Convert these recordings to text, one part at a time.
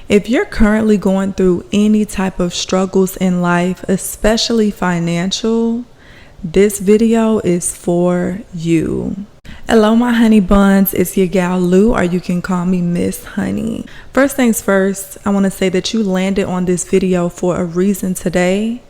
If you're currently going through any type of struggles in life, especially financial, this video is for you. Hello, my honey buns. It's your gal Lou, or you can call me Miss Honey. First things first, I want to say that you landed on this video for a reason today.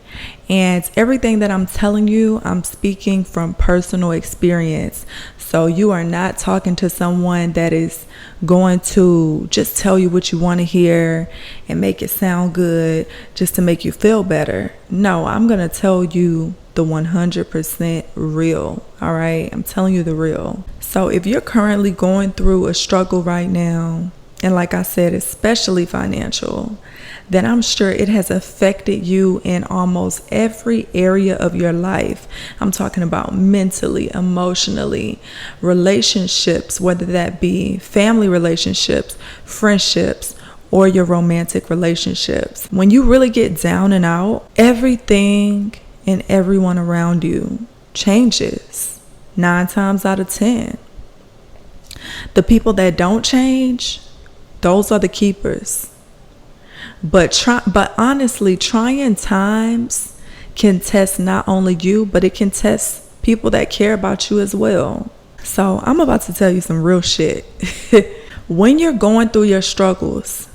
And everything that I'm telling you, I'm speaking from personal experience. So you are not talking to someone that is going to just tell you what you want to hear and make it sound good just to make you feel better. No, I'm going to tell you the 100% real. All right. I'm telling you the real. So if you're currently going through a struggle right now, and like I said, especially financial, then I'm sure it has affected you in almost every area of your life. I'm talking about mentally, emotionally, relationships, whether that be family relationships, friendships, or your romantic relationships. When you really get down and out, everything and everyone around you changes 9 times out of 10. The people that don't change, those are the keepers. But honestly, trying times can test not only you, but it can test people that care about you as well. So I'm about to tell you some real shit. When you're going through your struggles,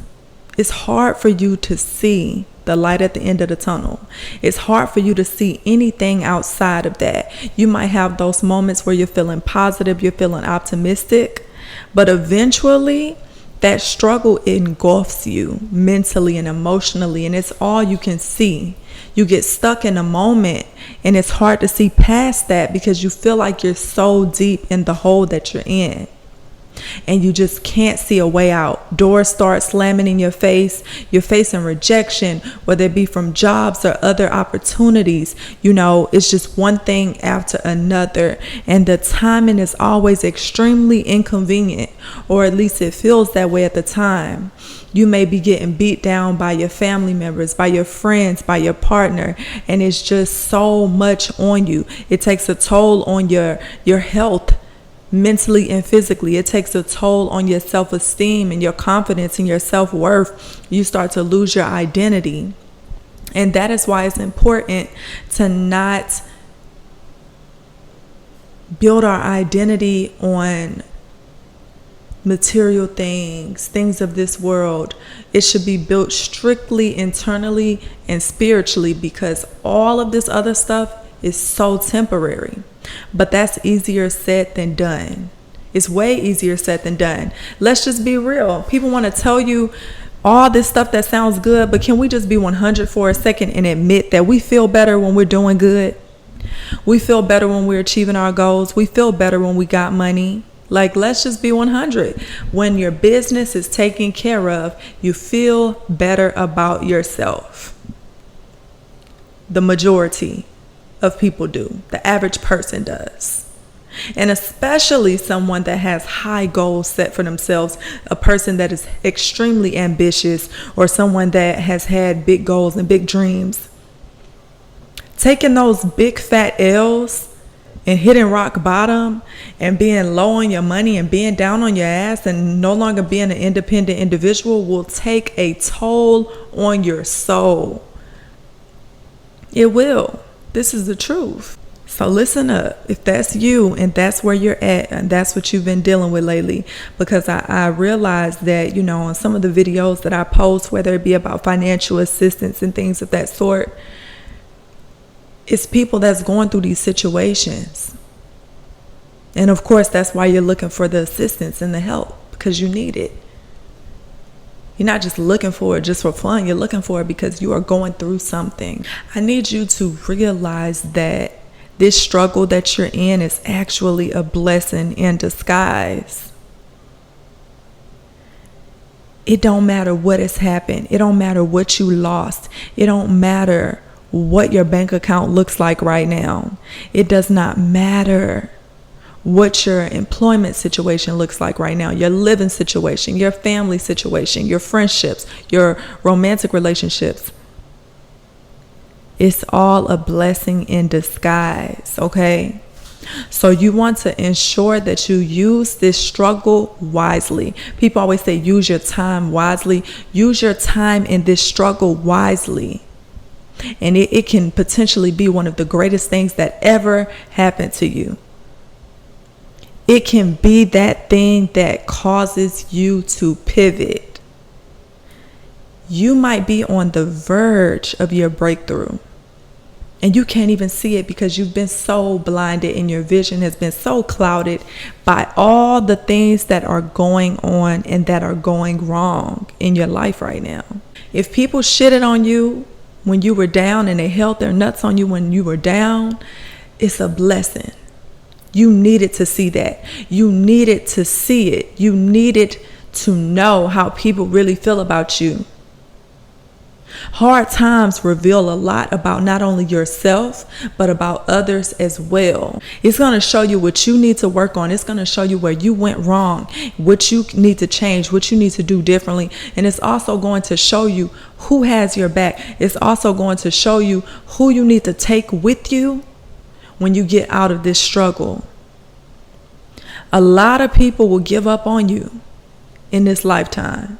it's hard for you to see the light at the end of the tunnel. It's hard for you to see anything outside of that. You might have those moments where you're feeling positive, you're feeling optimistic, but eventually that struggle engulfs you mentally and emotionally, and it's all you can see. You get stuck in a moment, and it's hard to see past that because you feel like you're so deep in the hole that you're in. And you just can't see a way out. Doors start slamming in your face. You're facing rejection, whether it be from jobs or other opportunities. You know, it's just one thing after another. And the timing is always extremely inconvenient, or at least it feels that way at the time. You may be getting beat down by your family members, by your friends, by your partner, and it's just so much on you. It takes a toll on your health, mentally and physically. It takes a toll on your self-esteem and your confidence and your self-worth. You start to lose your identity. And that is why it's important to not build our identity on material things of this world. It should be built strictly internally and spiritually, because all of this other stuff is so temporary. But that's easier said than done. It's way easier said than done. Let's just be real. People want to tell you all this stuff that sounds good, but can we just be 100 for a second and admit that we feel better when we're doing good? We feel better when we're achieving our goals. We feel better when we got money. Like, let's just be 100. When your business is taken care of, you feel better about yourself. The majority of people do. The average person does. And especially someone that has high goals set for themselves, a person that is extremely ambitious, or someone that has had big goals and big dreams. Taking those big fat L's and hitting rock bottom and being low on your money and being down on your ass and no longer being an independent individual will take a toll on your soul. It will. This is the truth. So listen up. If that's you and that's where you're at and that's what you've been dealing with lately, because I realized that, you know, on some of the videos that I post, whether it be about financial assistance and things of that sort, it's people that's going through these situations. And of course, that's why you're looking for the assistance and the help, because you need it. You're not just looking for it just for fun. You're looking for it because you are going through something. I need you to realize that this struggle that you're in is actually a blessing in disguise. It don't matter what has happened. It don't matter what you lost. It don't matter what your bank account looks like right now. It does not matter what your employment situation looks like right now, your living situation, your family situation, your friendships, your romantic relationships. It's all a blessing in disguise, okay? So you want to ensure that you use this struggle wisely. People always say use your time wisely. Use your time in this struggle wisely. And it can potentially be one of the greatest things that ever happened to you. It can be that thing that causes you to pivot. You might be on the verge of your breakthrough. And you can't even see it because you've been so blinded and your vision has been so clouded by all the things that are going on and that are going wrong in your life right now. If people shitted on you when you were down and they held their nuts on you when you were down, it's a blessing. You needed to see that. You needed to see it. You needed to know how people really feel about you. Hard times reveal a lot about not only yourself, but about others as well. It's going to show you what you need to work on. It's going to show you where you went wrong, what you need to change, what you need to do differently. And it's also going to show you who has your back. It's also going to show you who you need to take with you when you get out of this struggle. A lot of people will give up on you in this lifetime.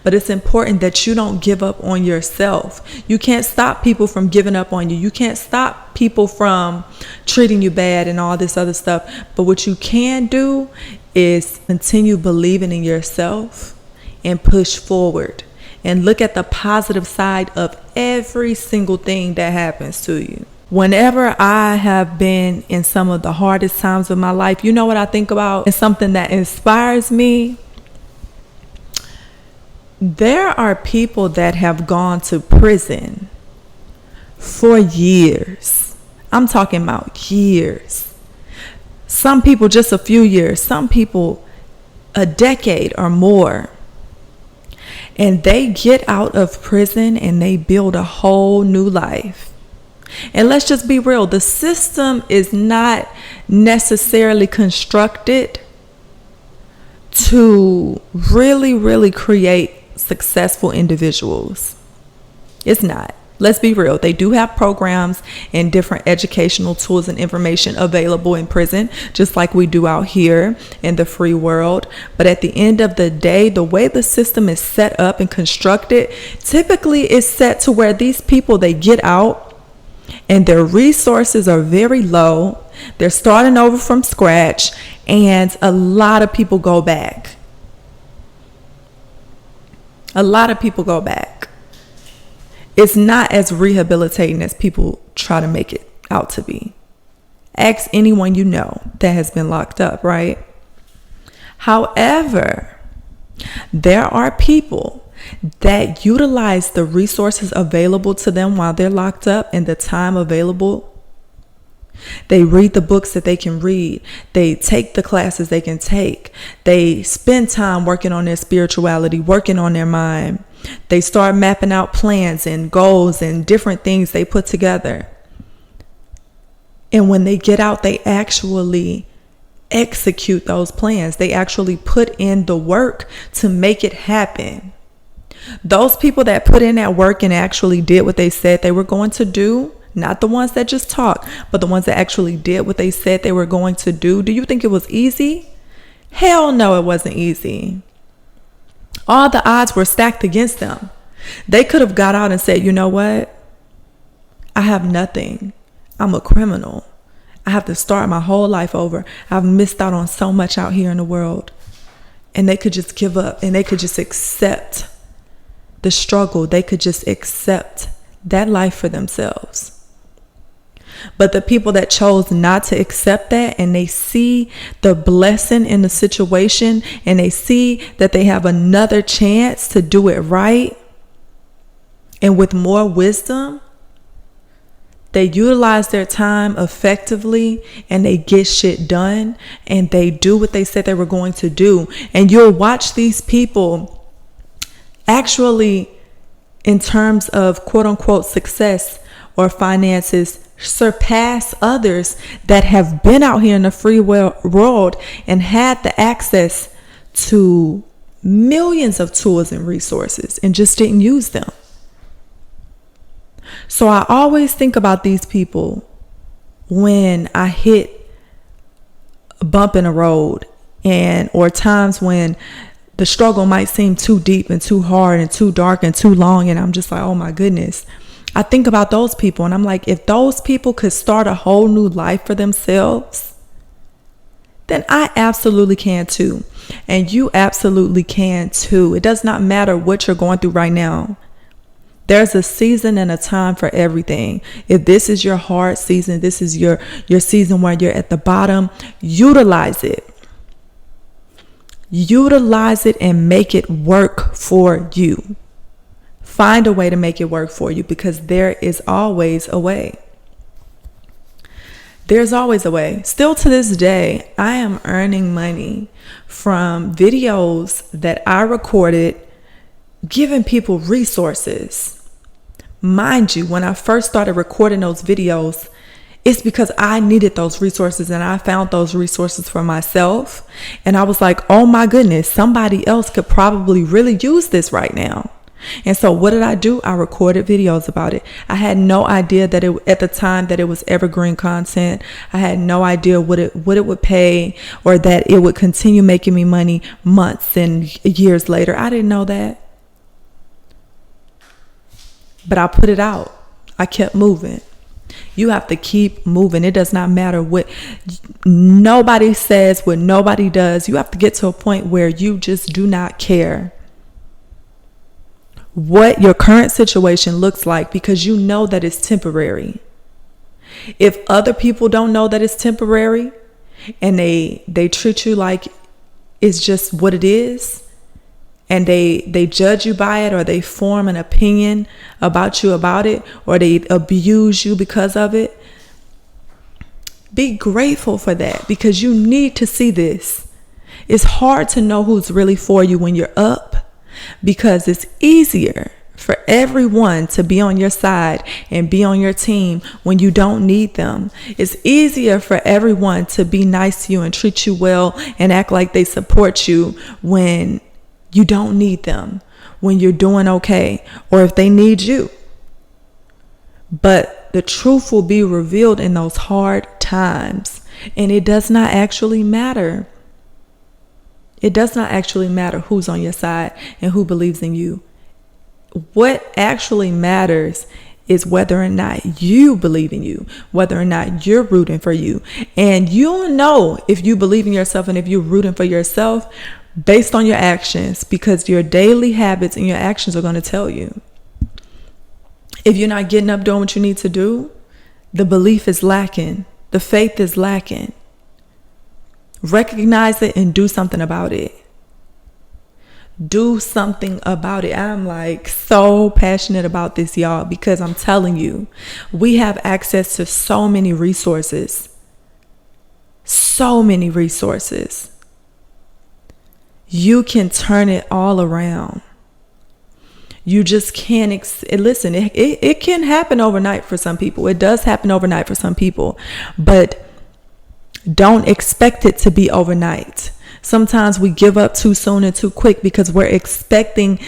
But it's important that you don't give up on yourself. You can't stop people from giving up on you. You can't stop people from treating you bad and all this other stuff. But what you can do is continue believing in yourself and push forward and look at the positive side of every single thing that happens to you. Whenever I have been in some of the hardest times of my life, you know what I think about? It's something that inspires me. There are people that have gone to prison for years. I'm talking about years. Some people just a few years. Some people a decade or more. And they get out of prison and they build a whole new life. And let's just be real. The system is not necessarily constructed to really create successful individuals. It's not. Let's be real. They do have programs and different educational tools and information available in prison, just like we do out here in the free world. But at the end of the day, the way the system is set up and constructed, typically is set to where these people, they get out and their resources are very low. They're starting over from scratch, and a lot of people go back. A lot of people go back. It's not as rehabilitating as people try to make it out to be. Ask anyone you know that has been locked up, right? However, there are people that utilize the resources available to them while they're locked up and the time available. They read the books that they can read. They take the classes they can take. They spend time working on their spirituality, working on their mind. They start mapping out plans and goals and different things they put together. And when they get out, they actually execute those plans. They actually put in the work to make it happen. Those people that put in that work and actually did what they said they were going to do, not the ones that just talk, but the ones that actually did what they said they were going to do. Do you think it was easy? Hell no, it wasn't easy. All the odds were stacked against them. They could have got out and said, you know what? I have nothing. I'm a criminal. I have to start my whole life over. I've missed out on so much out here in the world. And they could just give up and they could just accept the struggle. They could just accept that life for themselves. But the people that chose not to accept that, and they see the blessing in the situation, and they see that they have another chance to do it right and with more wisdom, they utilize their time effectively and they get shit done and they do what they said they were going to do. And you'll watch these people actually, in terms of quote unquote success or finances, surpass others that have been out here in the free world and had the access to millions of tools and resources and just didn't use them. So I always think about these people when I hit bump in the road, and or times when the struggle might seem too deep and too hard and too dark and too long, and I'm just like, oh my goodness. I think about those people and I'm like, if those people could start a whole new life for themselves, then I absolutely can too. And you absolutely can too. It does not matter what you're going through right now. There's a season and a time for everything. If this is your hard season, this is your season where you're at the bottom, utilize it. Utilize it and make it work for you. Find a way to make it work for you, because there is always a way. There's always a way. Still to this day, I am earning money from videos that I recorded giving people resources. Mind you, when I first started recording those videos, it's because I needed those resources, and I found those resources for myself. And I was like, oh my goodness, somebody else could probably really use this right now. And so what did I do? I recorded videos about it. I had no idea that at the time that it was evergreen content. I had no idea what it would pay, or that it would continue making me money months and years later. I didn't know that. But I put it out. I kept moving. You have to keep moving. It does not matter what nobody says, what nobody does. You have to get to a point where you just do not care what your current situation looks like, because you know that it's temporary. If other people don't know that it's temporary, and they treat you like it's just what it is, and they judge you by it, or they form an opinion about you about it, or they abuse you because of it, be grateful for that, because you need to see this. It's hard to know who's really for you when you're up, because it's easier for everyone to be on your side and be on your team when you don't need them. It's easier for everyone to be nice to you and treat you well and act like they support you when you don't need them, when you're doing okay, or if they need you. But the truth will be revealed in those hard times, and it does not actually matter. It does not actually matter who's on your side and who believes in you. What actually matters is whether or not you believe in you, whether or not you're rooting for you. And you'll know if you believe in yourself and if you're rooting for yourself based on your actions, because your daily habits and your actions are going to tell you. If you're not getting up doing what you need to do, the belief is lacking. The faith is lacking. Recognize it and do something about it. Do something about it. I'm like so passionate about this, y'all, because I'm telling you, we have access to so many resources. So many resources. You can turn it all around. You just can't listen, it can happen overnight for some people. It does happen overnight for some people, but don't expect it to be overnight. Sometimes we give up too soon and too quick because we're expecting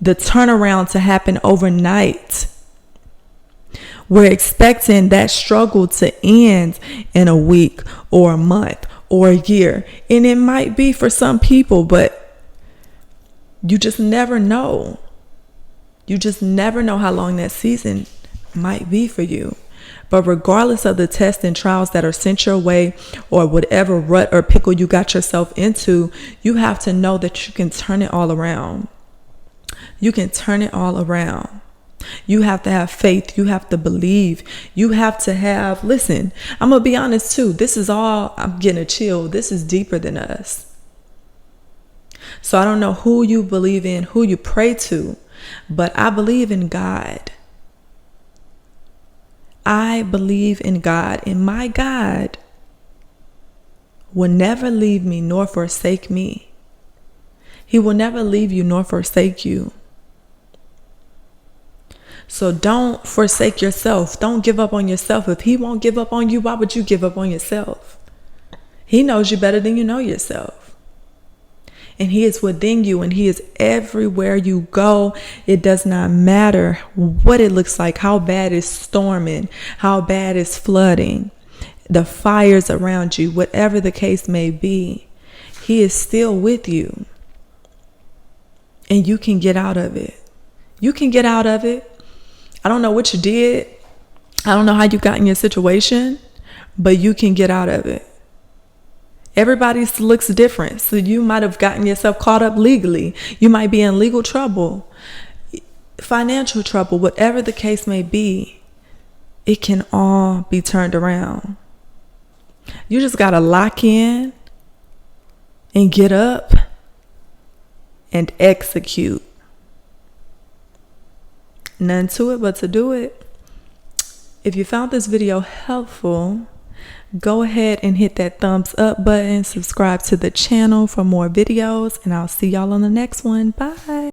the turnaround to happen overnight. We're expecting that struggle to end in a week or a month or a year. And it might be for some people, but you just never know. You just never know how long that season might be for you. But regardless of the tests and trials that are sent your way, or whatever rut or pickle you got yourself into, you have to know that you can turn it all around. You can turn it all around. You have to have faith. You have to believe. You have to have, listen, I'm going to be honest too. This is all, I'm getting a chill. This is deeper than us. So I don't know who you believe in, who you pray to, but I believe in God. I believe in God, and my God will never leave me nor forsake me. He will never leave you nor forsake you. So don't forsake yourself. Don't give up on yourself. If he won't give up on you, why would you give up on yourself? He knows you better than you know yourself. And he is within you, and he is everywhere you go. It does not matter what it looks like, how bad it's storming, how bad it's flooding. the fires around you, whatever the case may be, he is still with you. And you can get out of it. You can get out of it. I don't know what you did. I don't know how you got in your situation, but you can get out of it. Everybody's looks different. So you might have gotten yourself caught up legally. You might be in legal trouble, financial trouble, whatever the case may be. It can all be turned around. You just got to lock in and get up and execute. None to it but to do it. If you found this video helpful, go ahead and hit that thumbs up button, subscribe to the channel for more videos, and I'll see y'all on the next one. Bye.